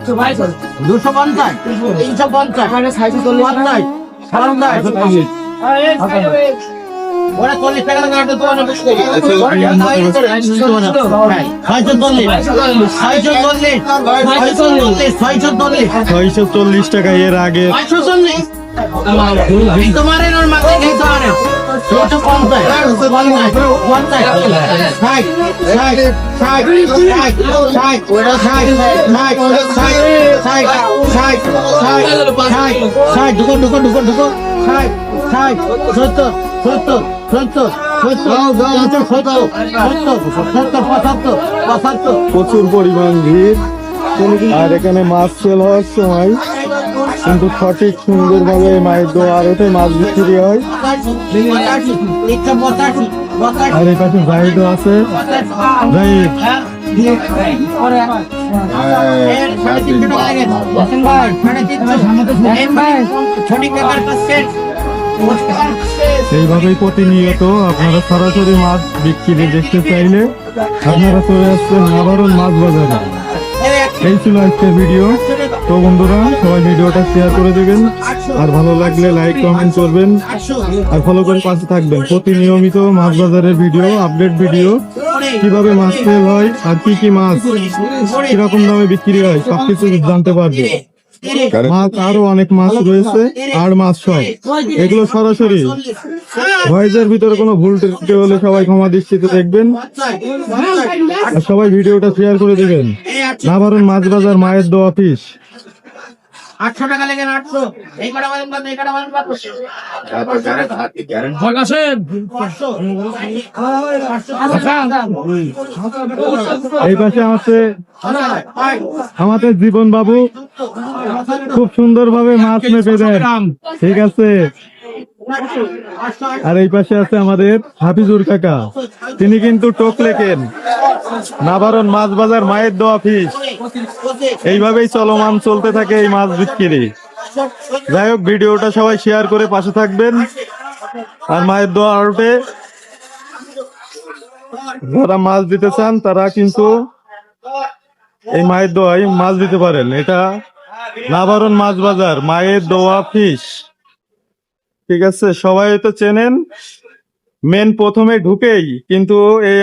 250 350 ওরা 40 টাকা করে তো অনেক বেশি করে 640 টাকা এর আগে। তোমার এর মাঝে নেই তোমার 75 প্রচুর পরিমাণ ভিড়। আর এখানে মাছ সেল হওয়ার সময় কিন্তু সঠিক সুন্দরভাবে মায়ের দোয়া আড়তে মাছ বিক্রি হয়। আর এই পাশে জাহিদও আছে। জাহিদ এইভাবেই প্রতিনিয়ত আপনারা সরাসরি মাছ বিক্রি দেখতে চাইলে আপনারা চলে আসছেন নাবারণ মাছ বাজারে। এই ছিল আজকের ভিডিও। তো বন্ধুরা সবাই ভিডিওটা শেয়ার করে দেবেন, আর ভালো লাগলে লাইক কমেন্ট করবেন, আর ফলো করে পাশে থাকবেন। প্রতিনিয়মিত মাছ বাজারের ভিডিও, আপডেট ভিডিও, কিভাবে মাছ সেল হয় আর কি কি মাছ কিরকম দামে বিক্রি হয় সবকিছু জানতে পারবে। মাছ আরো অনেক মাছ রয়েছে, আর মাছ সব এগুলো সরাসরি ভয়েসের ভিতরে কোনো ভুল ত্রুটি হলে সবাই ক্ষমা দৃষ্টিতে দেখবেন, আর সবাই ভিডিওটা শেয়ার করে দেবেন। নাবারণ মাছ বাজার মায়ের দোয়া অফিস। 800 টাকা লেগে 800 এই কটা বাজে এই কটা বাজে এই পাশে আমাদের জীবন বাবু খুব সুন্দরভাবে মাছ মেপে দেয়, ঠিক আছে। আর এই পাশে আছে আমাদের হাফিজুর কাকা, তিনি কিন্তু টোক লেখেন। নাবারণ মাছ বাজার মায়ের দোয়া অফিস। এইভাবেই চলমান চলতে থাকে এই মাছ বিক্রি। যাই হোক, ভিডিওটা সবাই শেয়ার করে পাশে থাকবেন। আর মায়ের দোয়া আড়তে যারা মাছ দিতে চান তারা কিন্তু এই মায়ের দোয়ায় মাছ দিতে পারেন। এটা নাবারণ মাছ বাজার মায়ের দোয়া অফিস, ঠিক আছে। সবাই তো চেনেন, মেন প্রথমে ঢুকেই কিন্তু এই